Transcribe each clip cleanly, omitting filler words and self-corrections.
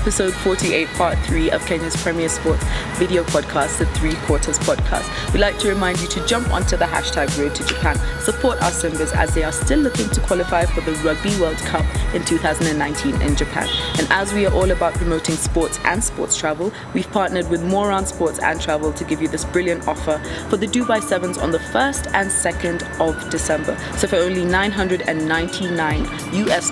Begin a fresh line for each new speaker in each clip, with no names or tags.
episode 48, part 3 of Kenya's premier sports video podcast, the Three Quarters Podcast. We'd like to remind you to jump onto the hashtag Road to Japan. Support our Simbas as they are still looking to qualify for the Rugby World Cup in 2019 in Japan. And as we are all about promoting sports and sports travel, we've partnered with Moran Sports and Travel to give you this brilliant offer for the Dubai Sevens on the 1st and 2nd of December. So for only $999 US,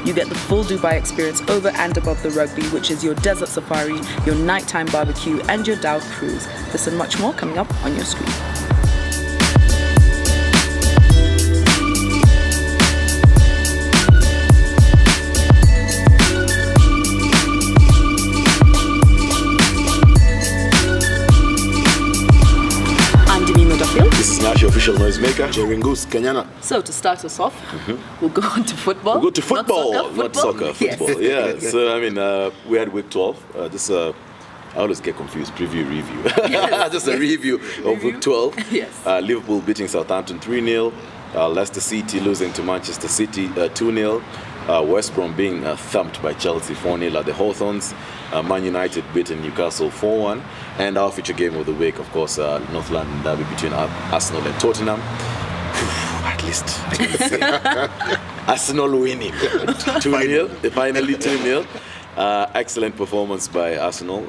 you get the full Dubai experience over and above the rugby, which is your desert safari, your nighttime barbecue, and your Dhow cruise. This and much more coming up on your screen.
This is Nash, your official noisemaker.
Jeringus, Kenyana.
So to start us off, we'll go on to football.
We'll go to football, not soccer. Football.
Yes.
Yeah. So I mean, we had week 12. I always get confused. Preview, review.
Yes.
Just a review of week 12.
Yes.
Liverpool beating Southampton 3-0. Leicester City losing to Manchester City 2-0. West Brom being thumped by Chelsea 4-0 at the Hawthorns. Man United beating Newcastle 4-1. And our feature game of the week, of course, North London derby between Arsenal and Tottenham. At least I can say Arsenal winning 2-0. Finally 2-0. Excellent performance by Arsenal.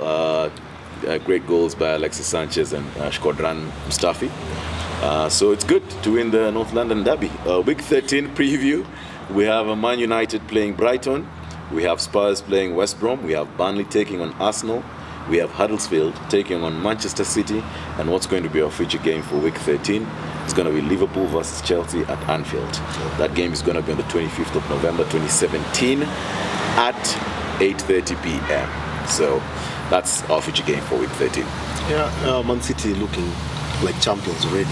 Great goals by Alexis Sanchez and Shkodran Mustafi. So it's good to win the North London derby. Week 13 preview. We have Man United playing Brighton. We have Spurs playing West Brom. We have Burnley taking on Arsenal. We have Huddersfield taking on Manchester City. And what's going to be our feature game for week 13 is going to be Liverpool versus Chelsea at Anfield. That game is going to be on the 25th of November 2017 at 8:30 p.m. So that's our feature game for week 13.
Yeah, Man City looking like champions already,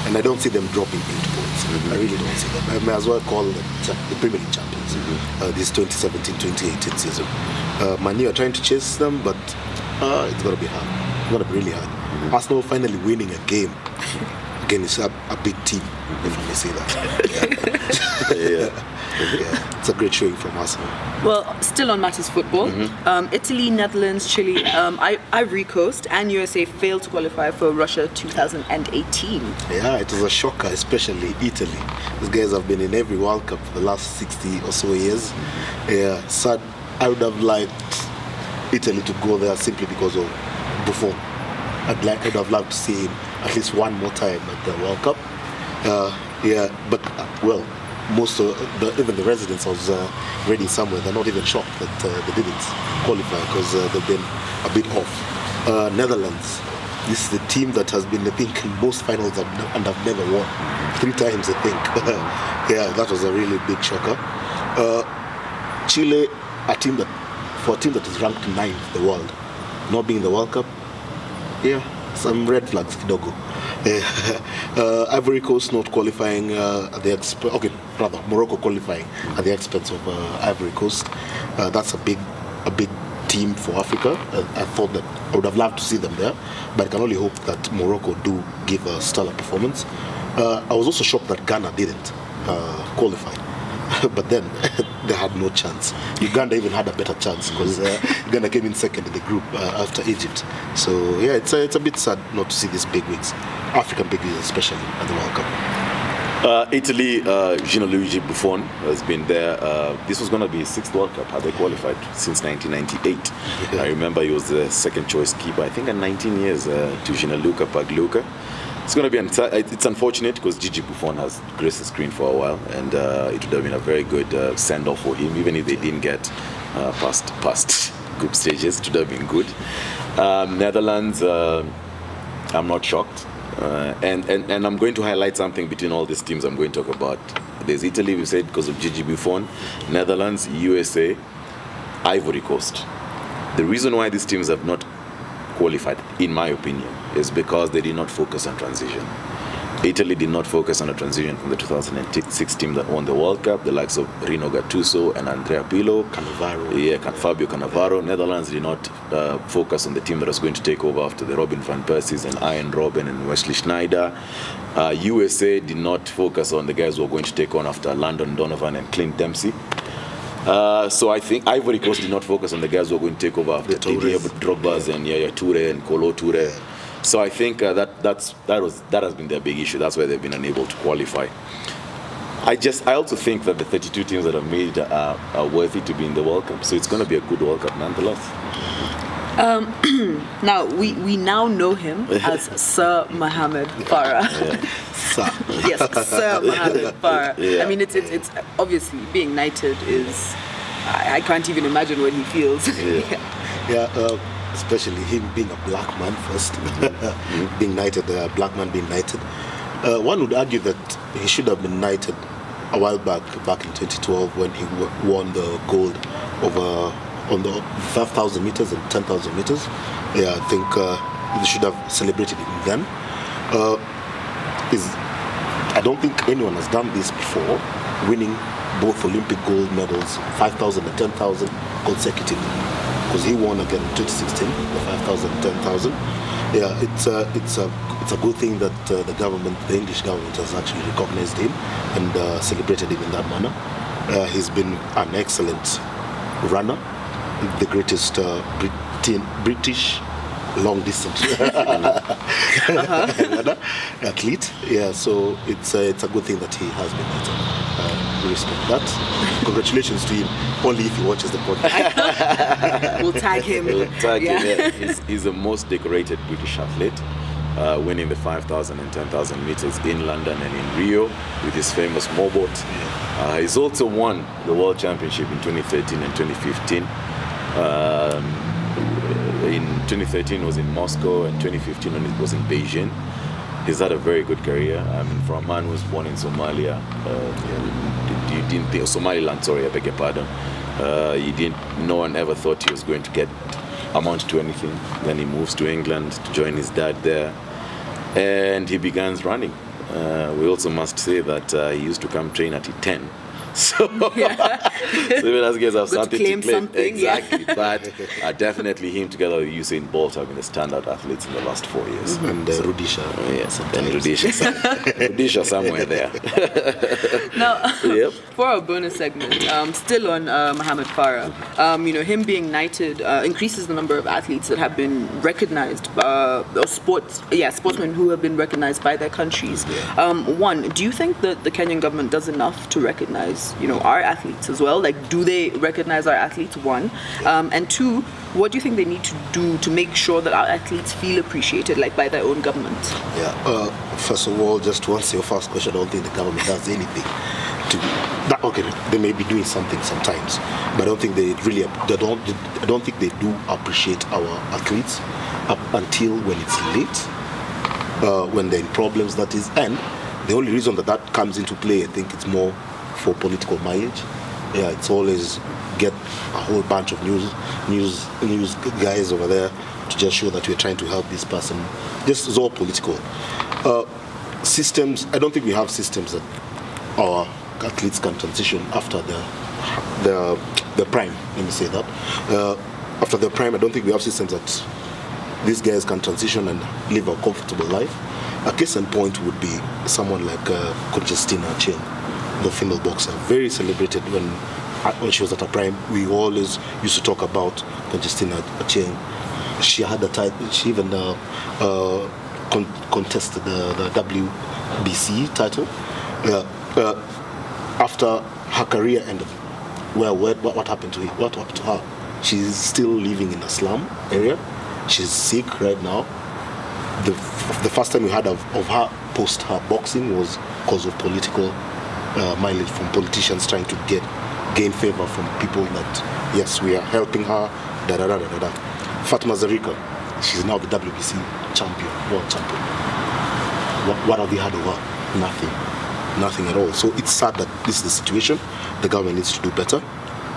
and I don't see them dropping 8 points. I really don't see them. I may as well call them the Premier League champions this 2017-2018 season. Man U are trying to chase them, but it's going to be hard. It's going to be really hard. Arsenal finally winning a game. Again, it's a big team, if I may say that. Yeah, it's a great showing from Arsenal.
Well, still on matters football, Italy, Netherlands, Chile, Ivory Coast and USA failed to qualify for Russia 2018.
Yeah, it was a shocker, especially Italy. These guys have been in every World Cup for the last 60 or so years. Yeah, sad. I would have liked Italy to go there simply because of Buffon. I'd have loved to see him at least one more time at the World Cup. But most of even the residents was ready somewhere. They're not even shocked that they didn't qualify because they've been a bit off. Netherlands, this is the team that has been, I think, in most finals and have never won. 3 times, I think. Yeah, that was a really big shocker. Chile, for a team that is ranked 9th in the world, not being in the World Cup, yeah, some red flags, Kidogo. Ivory Coast not qualifying at the expense. Okay, rather Morocco qualifying at the expense of Ivory Coast. That's a big team for Africa. I thought that I would have loved to see them there, but I can only hope that Morocco do give a stellar performance. I was also shocked that Ghana didn't qualify. But then they had no chance. Uganda even had a better chance because Uganda came in second in the group after Egypt. So yeah, it's a bit sad not to see these big wigs, African big wigs especially at the World Cup.
Italy, Gianluigi Buffon has been there. This was going to be his 6th World Cup. Had they qualified since 1998? Yeah. I remember he was the second choice keeper, I think, at 19 years to Gianluca Pagliuca. It's going to be it's unfortunate because Gigi Buffon has graced the screen for a while, and it would have been a very good send-off for him, even if they didn't get past group stages. It would have been good. Netherlands, I'm not shocked, and I'm going to highlight something between all these teams I'm going to talk about. There's Italy, we said, because of Gigi Buffon, Netherlands, USA, Ivory Coast. The reason why these teams have not qualified, in my opinion, is because they did not focus on transition. Italy did not focus on a transition from the 2006 team that won the World Cup, the likes of Rino Gattuso and Andrea Pirlo, Fabio Cannavaro. Netherlands did not focus on the team that was going to take over after the Robin van Persies and Ian Robben and Wesley Sneijder. USA did not focus on the guys who were going to take on after Landon Donovan and Clint Dempsey. So I think Ivory Coast did not focus on the guys who were going to take over after Didier Drogba's and Yaya Toure and Kolo Toure. So I think that has been their big issue. That's why they've been unable to qualify. I also think that the 32 teams that have made it are worthy to be in the World Cup. So it's going to be a good World Cup nonetheless.
Now we now know him as Sir Mohammed Farrah. Yes, Sir Mohammed Farrah.
Yeah.
I mean, it's obviously being knighted is. I can't even imagine what he feels.
Especially him being a black man first, being knighted, a black man being knighted. One would argue that he should have been knighted a while back in 2012 when he won the gold on the 5,000 meters and 10,000 meters. Yeah, I think they should have celebrated him then. I don't think anyone has done this before, winning both Olympic gold medals, 5,000 and 10,000 consecutively. Because he won again in 2016, the 5,000 and 10,000. Yeah, it's a good thing that the English government has actually recognized him and celebrated him in that manner. He's been an excellent runner, the greatest British long distance athlete. Yeah, so it's a good thing that he has been knighted. We respect that. Congratulations to him. Only if he watches the podcast.
We'll tag him.
Him. Yeah. He's the most decorated British athlete, winning the 5,000 and 10,000 meters in London and in Rio with his famous motorboat. He's also won the World Championship in 2013 and 2015. In 2013 was in Moscow, and 2015 it was in Beijing. He's had a very good career. I mean, for a man who was born in Somalia, Somaliland, sorry, I beg your pardon. No one ever thought he was going to amount to anything. Then he moves to England to join his dad there, and he begins running. We also must say that he used to come train at E10. So even as guys have something to claim. Exactly. But definitely him together with Usain Bolt have been the standout athletes in the last 4 years.
And Rudisha.
Yes, and Rudisha somewhere there.
Now, for our bonus segment, still on Mohammed Farrah, him being knighted increases the number of athletes that have been recognized, sportsmen who have been recognized by their countries. One, do you think that the Kenyan government does enough to recognize our athletes as well? Like, do they recognize our athletes? One, and two, what do you think they need to do to make sure that our athletes feel appreciated, like by their own government?
First of all, just to answer your first question, I don't think the government does anything to that. Okay, they may be doing something sometimes, but I don't think they really. I don't think they do appreciate our athletes up until when it's late, when they're in problems. That is, and the only reason that comes into play, I think, it's more for political mileage. Yeah, it's always get a whole bunch of news guys over there to just show that we're trying to help this person. This is all political. Systems, I don't think we have systems that our athletes can transition after the prime, let me say that. After the prime, I don't think we have systems that these guys can transition and live a comfortable life. A case in point would be someone like Conjestina Achieng, the female boxer, very celebrated when she was at her prime. We always used to talk about Conjestina Achieng. She had the title. She even contested the WBC title. After her career ended, what happened to her? What happened to her? She's still living in a slum area. She's sick right now. The first time we heard of her post her boxing was because of political mileage from politicians trying to gain favor from people that, yes, we are helping her, Fatma Zarika, she's now the WBC champion, world champion. What have we heard of her? Nothing at all. So it's sad that this is the situation. The government needs to do better.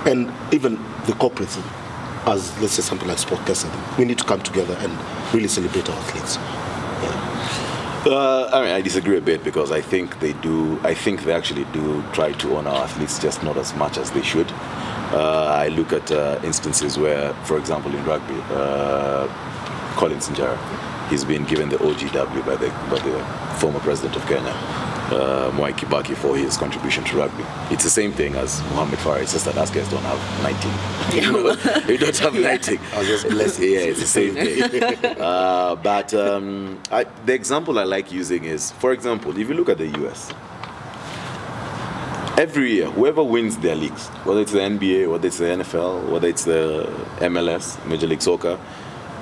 And even the corporates, as let's say something like Sport Pesa, we need to come together and really celebrate our athletes.
I disagree a bit because I think they do. I think they actually do try to honor our athletes, just not as much as they should. I look at instances where, for example, in rugby, Colin Sinjara, he's been given the OGW by the former president of Kenya. Mwai Kibaki for his contribution to rugby. It's the same thing as Mohammed Farrah. It's just that us guys don't have 19. We don't have 19.
I was just blessed.
Yeah, it's the same thing. But the example I like using is, for example, if you look at the US, every year, whoever wins their leagues, whether it's the NBA, whether it's the NFL, whether it's the MLS, Major League Soccer,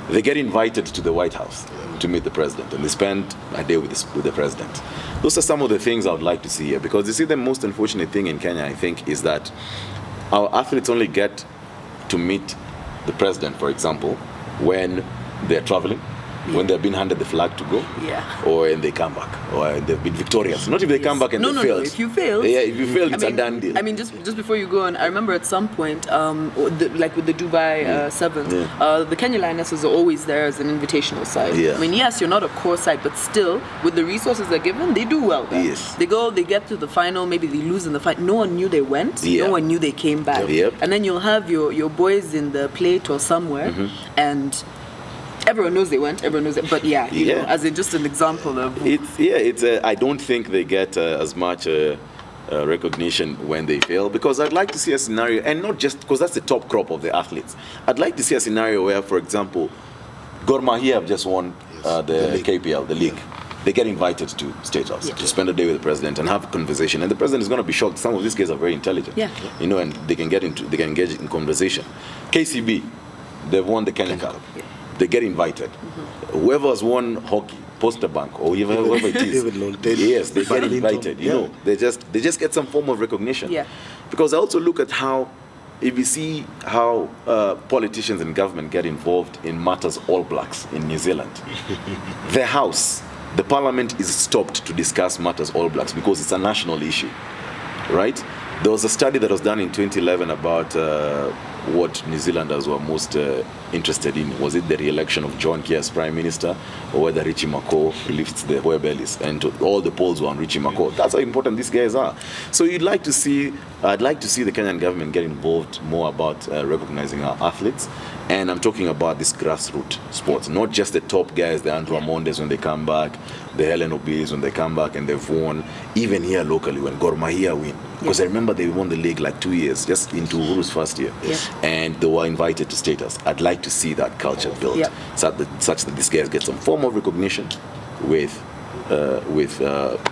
they get invited to the White House to meet the president, and they spend a day with the president. Those are some of the things I would like to see here, because you see, the most unfortunate thing in Kenya, I think, is that our athletes only get to meet the president, for example, when they're traveling, when they've been handed the flag to go, or when they come back, or they've been victorious. Not if they come back and they failed.
No. If you failed,
if you failed, it's a done deal.
I mean, just before you go on, I remember at some point, like with the Dubai Sevens, the Kenya Lionesses are always there as an invitational side.
Yeah.
I mean, yes, you're not a core side, but still, with the resources they're given, they do well there.
Yes.
They go, they get to the final, maybe they lose in the fight. No one knew they went. No one knew they came back.
Yep.
And then you'll have your boys in the plate or somewhere, and everyone knows they went. Everyone knows it. But you know, as in just an example of
I don't think they get as much recognition when they fail, because I'd like to see a scenario, and not just because that's the top crop of the athletes. I'd like to see a scenario where, for example, Gor Mahia have just won the KPL, the league. They get invited to State House to spend a day with the president and have a conversation, and the president is going to be shocked. Some of these guys are very intelligent, you know, and they can engage in conversation. KCB, they've won the Kenya Cup. They get invited. Whoever has won hockey, Poster Bank, or whoever it is, yes, they get invited. You know, they just get some form of recognition. Because I also look at how, if you see how politicians and government get involved in matters All Blacks in New Zealand, the House, the Parliament is stopped to discuss matters All Blacks because it's a national issue, right? There was a study that was done in 2011 about what New Zealanders were most interested in. Was it the re-election of John Key as Prime Minister, or whether Richie Mako lifts the Hoya bellies? And all the polls were on Richie Mako. That's how important these guys are. So I'd like to see the Kenyan government get involved more about recognizing our athletes. And I'm talking about this grassroots sports, not just the top guys, the Andrew Amondes when they come back, the Helen Obilis when they come back and they've won, even here locally when Gor Mahia win. Because I remember they won the league like 2 years, just into Uhuru's first year. And they were invited to status. I'd like to see that culture built, such that these guys get some form of recognition with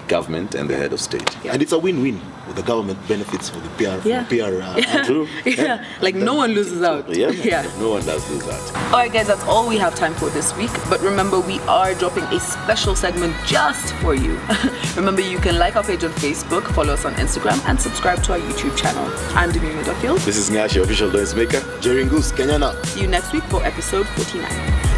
government and the head of state.
And it's a win-win. With the government benefits for the PR.
True.
Like no one loses out.
No one does lose out.
Alright guys, that's all we have time for this week. But remember, we are dropping a special segment just for you. Remember, you can like our page on Facebook, follow us on Instagram, and subscribe to our YouTube channel. I'm Demi Middlefield.
This is Ngashi, official noise maker.
Jeringus, Kenyana.
See you next week for episode 49.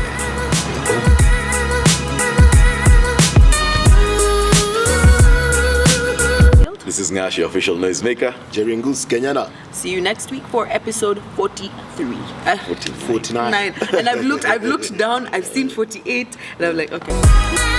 This is Ngashi, official noisemaker.
Jeringus, Kenyana.
See you next week for episode 43.
49.
And I've looked down, I've seen 48, and I'm like, okay.